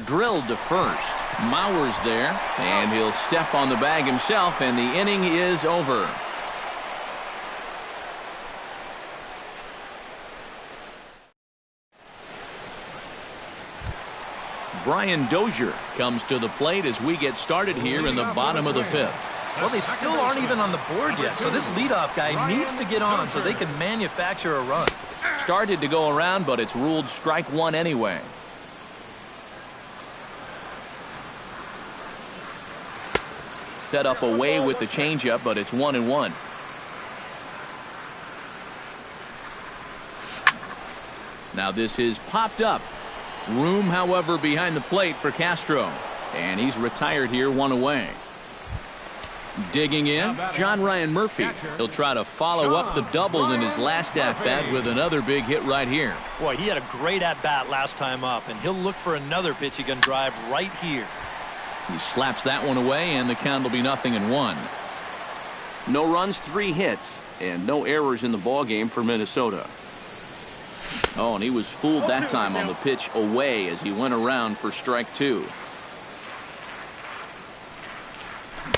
Drilled to first. Mauer's there, and he'll step on the bag himself, and the inning is over. Brian Dozier comes to the plate as we get started here in the bottom of the fifth. Well, they still aren't even on the board yet, so this leadoff guy needs to get on so they can manufacture a run. Started to go around, but it's ruled strike one anyway. Set up away with the changeup, but it's 1-1. Now this is popped up. Room, however, behind the plate for Castro. And he's retired here, one away. Digging in, John Ryan Murphy. He'll try to follow up the double in his last at-bat with another big hit right here. Boy, he had a great at-bat last time up, and he'll look for another pitch he can drive right here. He slaps that one away, and the count will be 0-1. No runs, 3 hits, and no errors in the ballgame for Minnesota. Oh, and he was fooled that time on the pitch away as he went around for strike 2.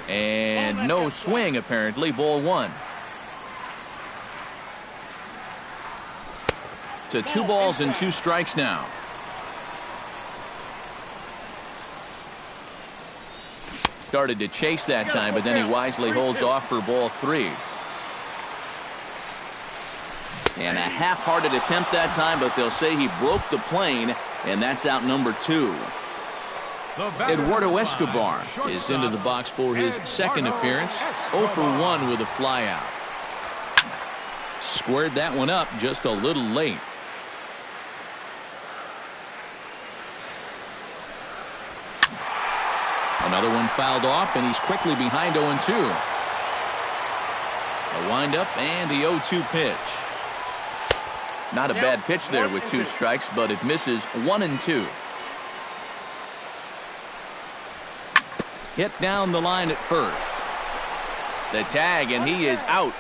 And no swing, apparently. Ball 1. To 2 balls and 2 strikes now. Started to chase that time, but then he wisely holds off for ball 3. And a half-hearted attempt that time, but they'll say he broke the plane, and that's out number 2. Eduardo Escobar is into the box for his second appearance. 0 for 1 with a flyout. Squared that one up just a little late. Another one fouled off, and he's quickly behind 0-2. A windup and the 0-2 pitch. Not a bad pitch there with 2 strikes, but it misses 1-2. Hit down the line at first. The tag, and he is out.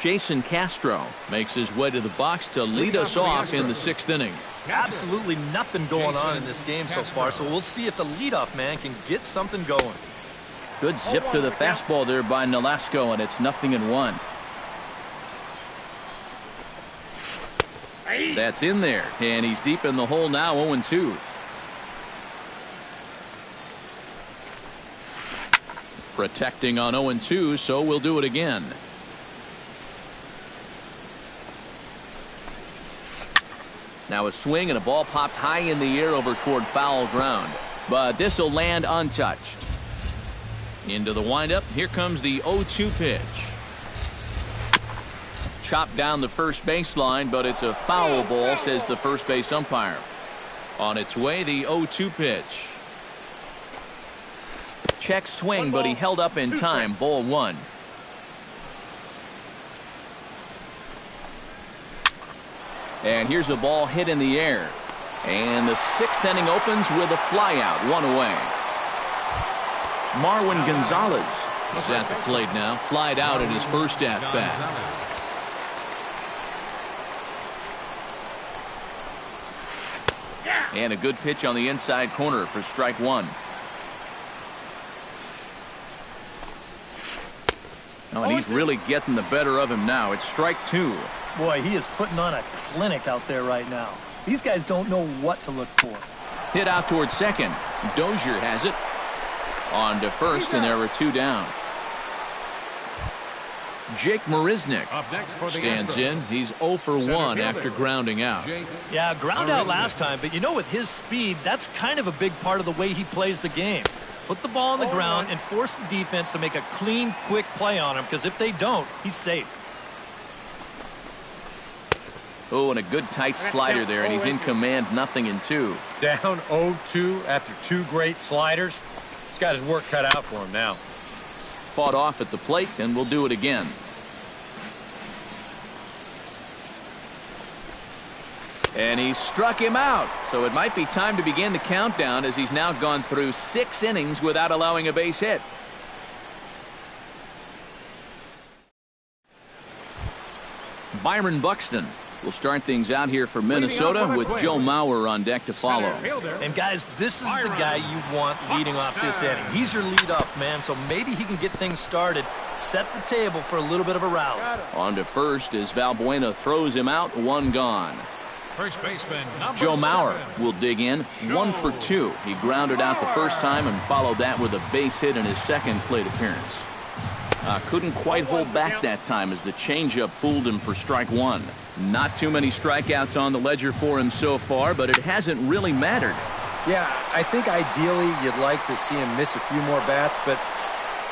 Jason Castro makes his way to the box to lead us off in the 6th inning. Absolutely nothing going on in this game so far, so we'll see if the leadoff man can get something going. Good zip to the fastball there by Nolasco, and it's 0-1. That's in there, and he's deep in the hole now, 0-2. Protecting on 0-2, so we'll do it again. Now a swing and a ball popped high in the air over toward foul ground. But this will land untouched. Into the windup. Here comes the 0-2 pitch. Chopped down the first baseline, but it's a foul ball, says the first base umpire. On its way, the 0-2 pitch. Check swing, but he held up in time. Ball 1. And here's a ball hit in the air. And the 6th inning opens with a flyout, 1 away. Marwin Gonzalez is at the plate now. Flied out in his first at-bat. And a good pitch on the inside corner for strike 1. Oh, and he's really getting the better of him now. It's strike 2. Boy, he is putting on a clinic out there right now. These guys don't know what to look for. Hit out towards second. Dozier has it. On to first, and there were 2 down. Jake Marisnick stands in. He's 0 for 1 after grounding out. Yeah, ground out last time, but you know, with his speed, that's kind of a big part of the way he plays the game. Put the ball on the ground and force the defense to make a clean, quick play on him, because if they don't, he's safe. Oh, and a good tight slider there, and he's in command, 0-2. Down 0-2 after 2 great sliders. He's got his work cut out for him now. Fought off at the plate, and we'll do it again. And he struck him out, so it might be time to begin the countdown as he's now gone through 6 innings without allowing a base hit. Byron Buxton will start things out here for Minnesota with Joe Mauer on deck to follow. And guys, this is the guy you want leading off this inning. He's your leadoff man, so maybe he can get things started, set the table for a little bit of a rally. On to first as Valbuena throws him out, one gone. First baseman, Joe Mauer will dig in, 1 for 2. He grounded out the first time and followed that with a base hit in his second plate appearance. Couldn't quite hold back that time as the changeup fooled him for strike one. Not too many strikeouts on the ledger for him so far, but it hasn't really mattered. Yeah, I think ideally you'd like to see him miss a few more bats, but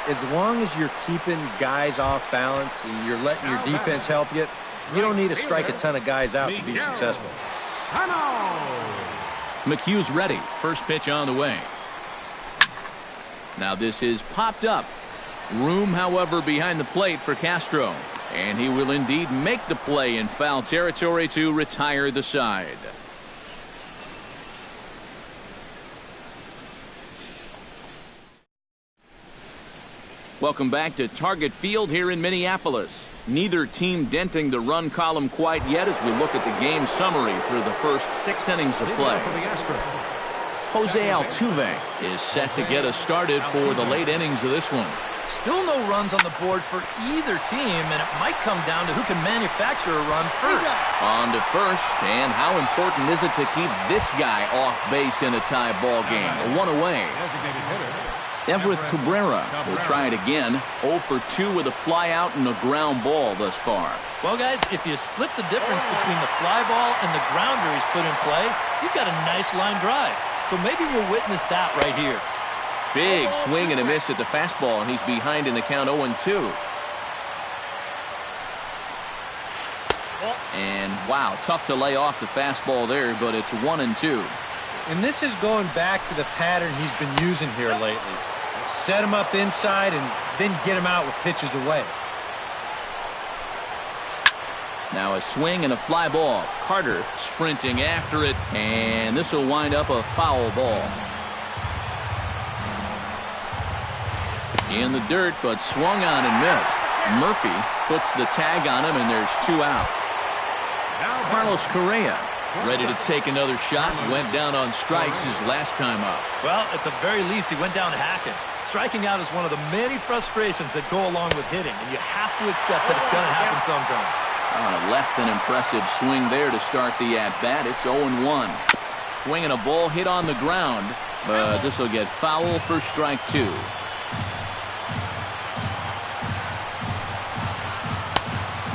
as long as you're keeping guys off balance and you're letting your defense help you don't need to strike a ton of guys out to be successful. McHugh's ready. First pitch on the way. Now this is popped up. Room, however, behind the plate for Castro. And he will indeed make the play in foul territory to retire the side. Welcome back to Target Field here in Minneapolis. Neither team denting the run column quite yet as we look at the game summary through the first 6 innings of play. Jose Altuve is set to get us started for the late innings of this one. Still no runs on the board for either team, and it might come down to who can manufacture a run first. On to first, and how important is it to keep this guy off base in a tie ball game? One away. Everett Cabrera will try it again. 0 for 2 with a fly out and a ground ball thus far. Well, guys, if you split the difference between the fly ball and the grounder he's put in play, you've got a nice line drive. So maybe we'll witness that right here. Big swing and a miss at the fastball, and he's behind in the count 0-2. And wow, tough to lay off the fastball there, but it's 1-2. And this is going back to the pattern he's been using here lately. Set him up inside and then get him out with pitches away. Now a swing and a fly ball. Carter sprinting after it, and this will wind up a foul ball. In the dirt, but swung on and missed. Murphy puts the tag on him, and there's 2 out. Carlos Correa ready to take another shot. Went down on strikes his last time up. Well, at the very least, he went down hacking. Striking out is one of the many frustrations that go along with hitting, and you have to accept that it's going to happen sometime. Less than impressive swing there to start the at-bat. It's 0-1. Swinging a ball hit on the ground, but this will get foul for strike 2.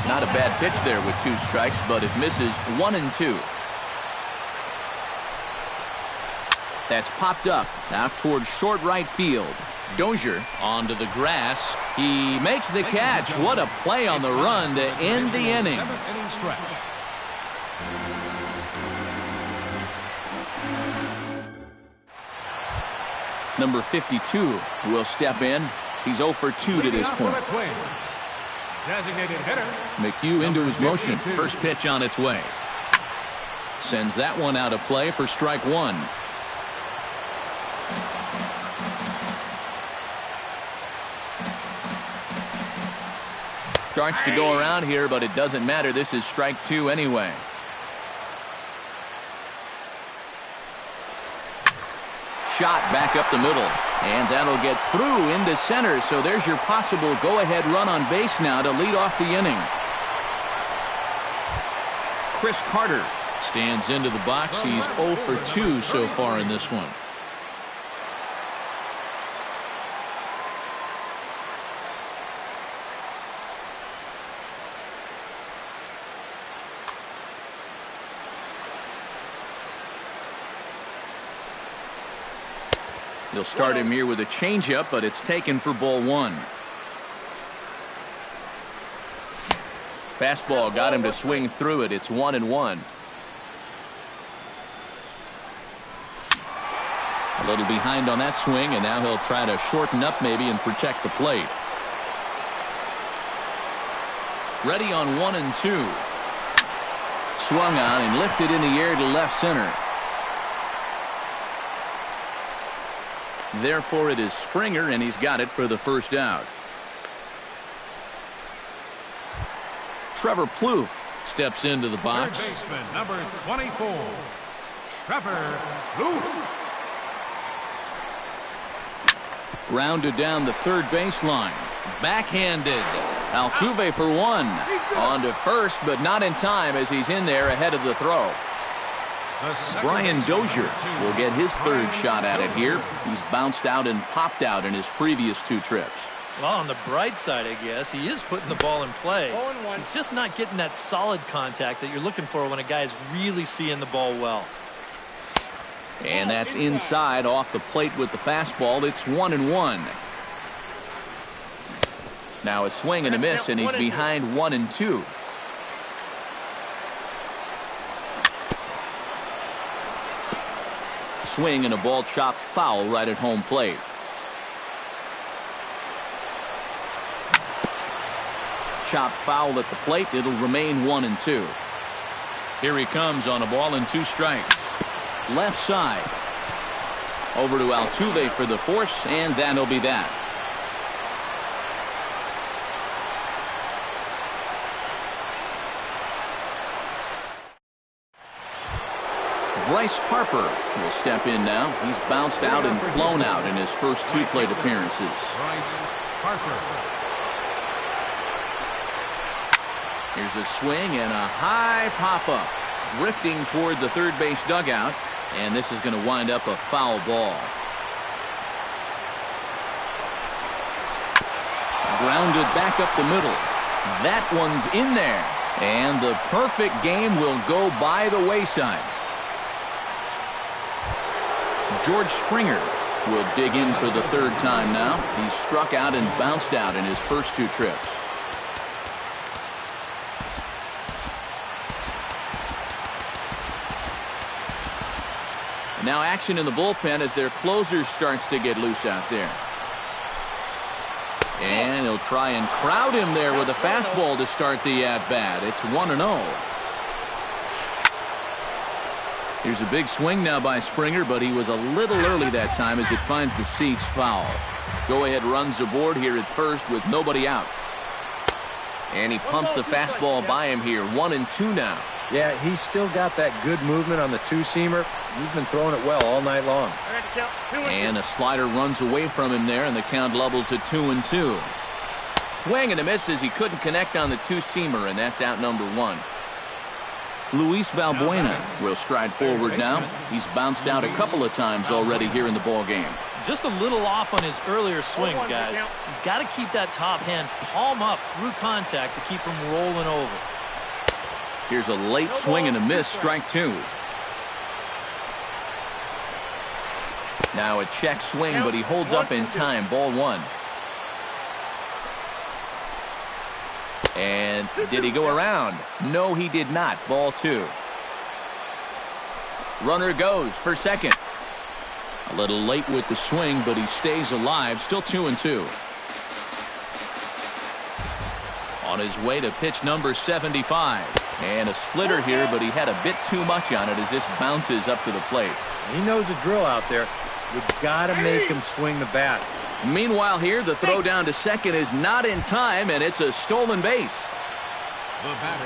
Not a bad pitch there with 2 strikes, but it misses 1-2. That's popped up out towards short right field. Dozier onto the grass. He makes the catch. What a play on the run to end the inning. Number 52 will step in. He's 0 for 2 to this point. McHugh into his motion. First pitch on its way. Sends that one out of play for strike 1. Starts to go around here, but it doesn't matter. This is strike 2 anyway. Shot back up the middle, and that'll get through into center. So there's your possible go-ahead run on base now to lead off the inning. Chris Carter stands into the box. He's 0 for 2 so far in this one. He'll start him here with a changeup, but it's taken for ball 1. Fastball got him to swing through it. It's 1-1. A little behind on that swing, and now he'll try to shorten up maybe and protect the plate. Ready on 1-2. Swung on and lifted in the air to left center. Therefore, it is Springer, and he's got it for the first out. Trevor Plouffe steps into the box. Third baseman, number 24, Trevor Luke. Grounded down the third baseline. Backhanded. Altuve for one. On to first, but not in time as he's in there ahead of the throw. Brian Dozier will get his third shot at it here. He's bounced out and popped out in his previous 2 trips. Well, on the bright side, I guess, he is putting the ball in play. He's just not getting that solid contact that you're looking for when a guy's really seeing the ball well. And that's inside off the plate with the fastball. It's 1-1. Now a swing and a miss, and he's behind 1-2. Swing and a ball chopped foul right at home plate. Chopped foul at the plate. It'll remain 1-2. Here he comes on a ball and 2 strikes. Left side. Over to Altuve for the force, and that'll be that. Bryce Harper will step in now. He's bounced out and flown out in his first 2 plate appearances. Bryce Harper. Here's a swing and a high pop-up. Drifting toward the third base dugout. And this is going to wind up a foul ball. Grounded back up the middle. That one's in there. And the perfect game will go by the wayside. George Springer will dig in for the 3rd time now. He's struck out and bounced out in his first 2 trips. Now action in the bullpen as their closer starts to get loose out there. And he'll try and crowd him there with a fastball to start the at-bat. It's 1-0. Here's a big swing now by Springer, but he was a little early that time as it finds the seats foul. Go-ahead runs aboard here at first with nobody out. And he pumps the fastball by him here. 1-2 now. Yeah, he's still got that good movement on the 2-seamer. He's been throwing it well all night long. And a slider runs away from him there, and the count levels at 2-2. Swing and a miss as he couldn't connect on the 2-seamer, and that's out number 1. Luis Valbuena will stride forward now. He's bounced out a couple of times already here in the ball game. Just a little off on his earlier swings, guys. You've got to keep that top hand palm up through contact to keep him rolling over. Here's a late swing and a miss, strike 2. Now a check swing, but he holds up in time, ball 1. And did he go around? No, he did not. Ball 2. Runner goes for second. A little late with the swing, but he stays alive. Still 2-2. On his way to pitch number 75. And a splitter here, but he had a bit too much on it as this bounces up to the plate. He knows the drill out there. You've got to make him swing the bat. Meanwhile here, the throw down to second is not in time, and it's a stolen base.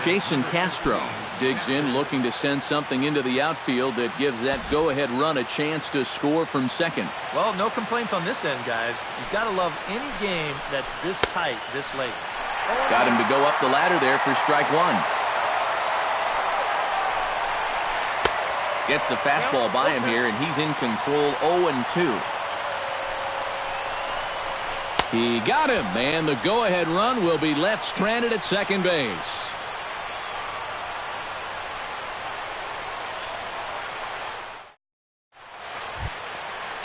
Jason Castro digs in, looking to send something into the outfield that gives that go-ahead run a chance to score from second. Well, no complaints on this end, guys. You've got to love any game that's this tight, this late. Got him to go up the ladder there for strike 1. Gets the fastball by him here, and he's in control. 0-2. He got him, and the go-ahead run will be left stranded at second base.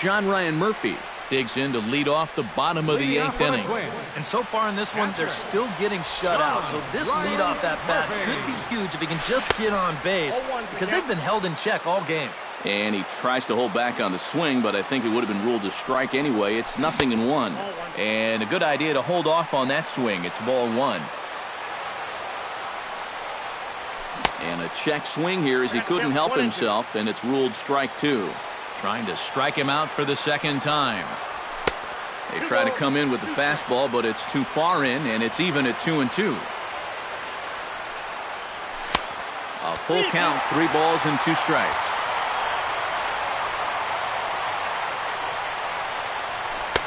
John Ryan Murphy digs in to lead off the bottom of the 8th inning. And so far in this one, they're still getting shut out. So this leadoff at bat could be huge if he can just get on base, because they've been held in check all game. And he tries to hold back on the swing, but I think it would have been ruled a strike anyway. It's 0-1. And a good idea to hold off on that swing. It's ball 1. And a check swing here as he couldn't help himself, and it's ruled strike 2. Trying to strike him out for the second time. They try to come in with the fastball, but it's too far in, and it's even at 2-2. A full count, 3 balls and 2 strikes.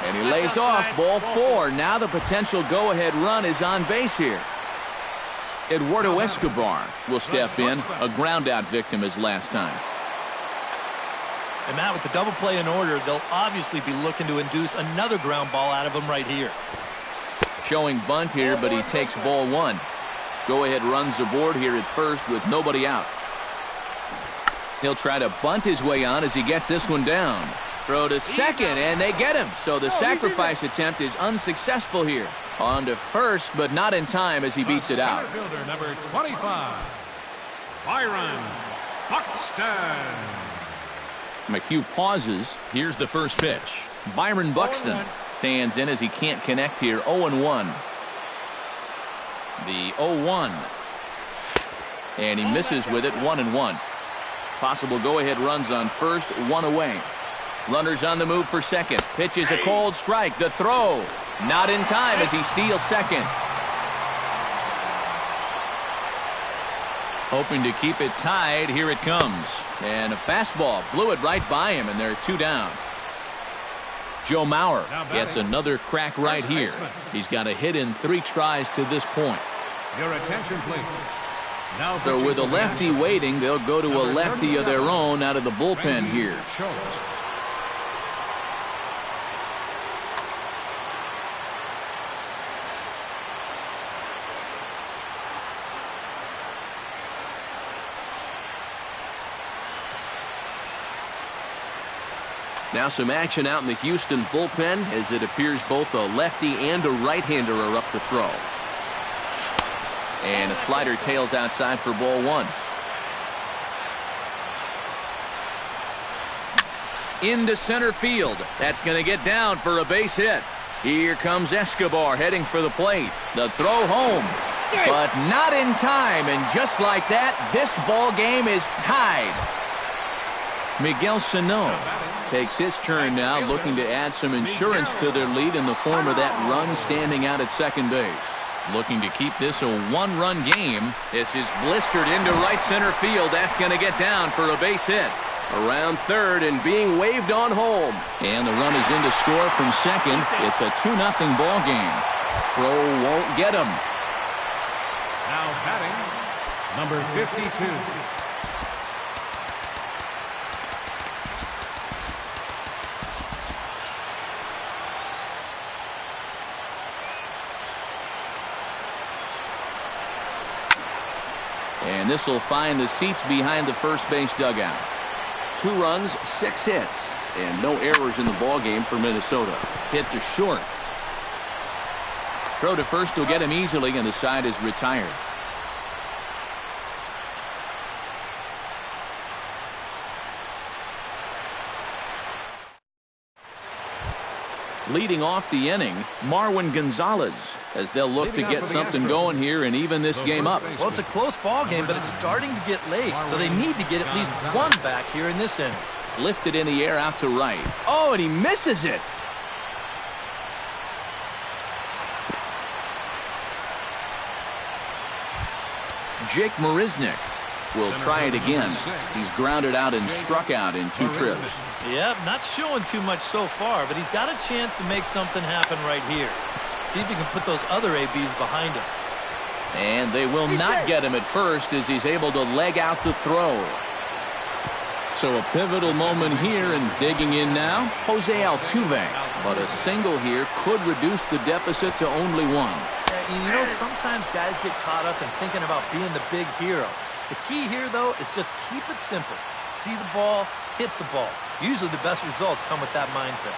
And he lays off, ball 4. Now the potential go-ahead run is on base here. Eduardo Escobar will step in, a ground-out victim as last time. And Matt, with the double play in order, they'll obviously be looking to induce another ground ball out of him right here. Showing bunt here, but he takes ball 1. Go-ahead runs aboard here at first with nobody out. He'll try to bunt his way on as he gets this one down. Throw to second, and they get him. So the sacrifice attempt is unsuccessful here. On to first, but not in time as he beats it out. Fielder number 25, Byron Buxton. McHugh pauses. Here's the first pitch. Byron Buxton stands in as he can't connect here. 0-1. The 0-1. And he misses with it. 1-1. Possible go-ahead runs on first, 1 away. Runners on the move for second. Pitch is a cold strike. The throw. Not in time as he steals second. Hoping to keep it tied. Here it comes. And a fastball. Blew it right by him, and there are 2 down. Joe Mauer gets another crack right here. He's got a hit in 3 tries to this point. Your attention, please. Now so with a lefty waiting, they'll go to a lefty of their own out of the bullpen here. Now some action out in the Houston bullpen as it appears both a lefty and a right-hander are up to throw. And a slider tails outside for ball 1. Into center field. That's going to get down for a base hit. Here comes Escobar heading for the plate. The throw home, but not in time. And just like that, this ball game is tied. Miguel Sano takes his turn now, looking to add some insurance to their lead in the form of that run standing out at second base. Looking to keep this a 1-run game. This is blistered into right center field. That's going to get down for a base hit. Around third and being waved on home. And the run is in to score from second. It's a 2-0 ball game. Throw won't get him. Now batting, number 52. And this will find the seats behind the first base dugout. 2 runs, 6 hits, and no errors in the ballgame for Minnesota. Hit to short. Throw to first will get him easily, and the side is retired. Leading off the inning, Marwin Gonzalez, as they'll look to get something going here and even this game up. Well, it's a close ball game, but it's starting to get late, so they need to get at least 1 back here in this inning. Lifted in the air out to right. Oh, and he misses it. Jake Marisnick will try it again. He's grounded out and struck out in 2 trips. Yep, not showing too much so far, but he's got a chance to make something happen right here. See if he can put those other ABs behind him. And they will not get him at first as he's able to leg out the throw. So a pivotal moment here, and digging in now, Jose Altuve. But a single here could reduce the deficit to only 1. Yeah, you know, sometimes guys get caught up in thinking about being the big hero. The key here, though, is just keep it simple. See the ball, hit the ball. Usually the best results come with that mindset.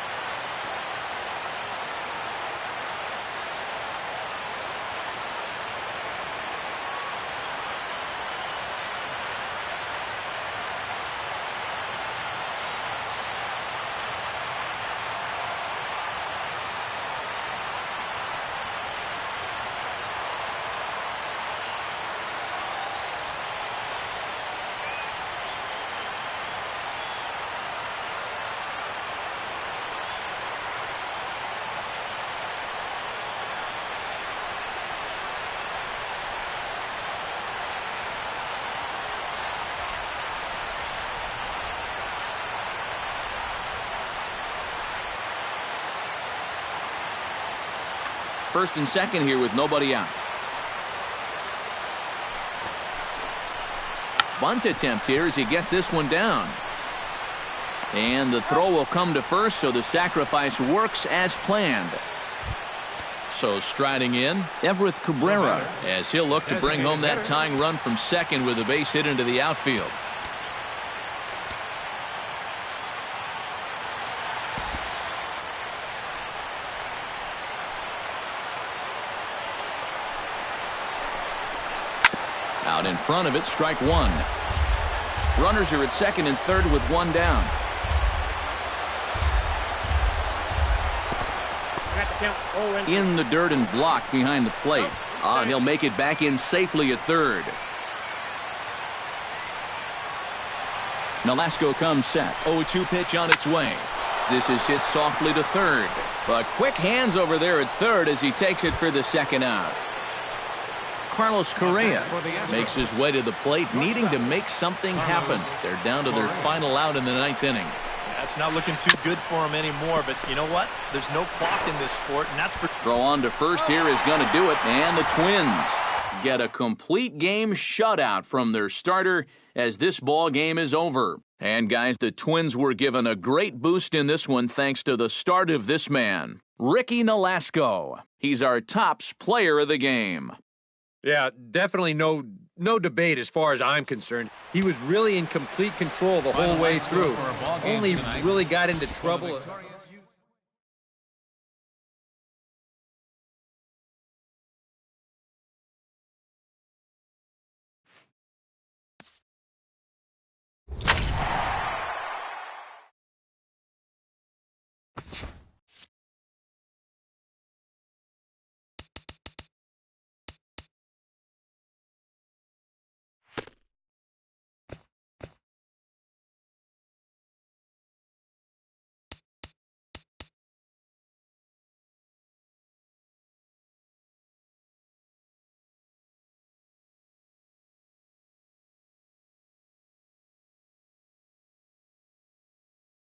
First and second here with nobody out. Bunt attempt here as he gets this one down. And the throw will come to first, so the sacrifice works as planned. So striding in, Everett Cabrera, as he'll look to bring home that tying run from second with a base hit into the outfield. Out in front of it, strike one. Runners are at second and third with one down. In the dirt and blocked behind the plate. And he'll make it back in safely at third. Nolasco comes set. 0-2 pitch on its way. This is hit softly to third. But quick hands over there at third as he takes it for the second out. Carlos Correa makes his way to the plate, needing to make something happen. They're down to their final out in the ninth inning. That's not looking too good for him anymore, but you know what? There's no clock in this sport, and that's for... Throw on to first here is going to do it, and the Twins get a complete game shutout from their starter as this ball game is over. And guys, the Twins were given a great boost in this one thanks to the start of this man, Ricky Nolasco. He's our tops player of the game. Yeah, definitely no debate as far as I'm concerned. He was really in complete control the whole way through. Only really got into trouble.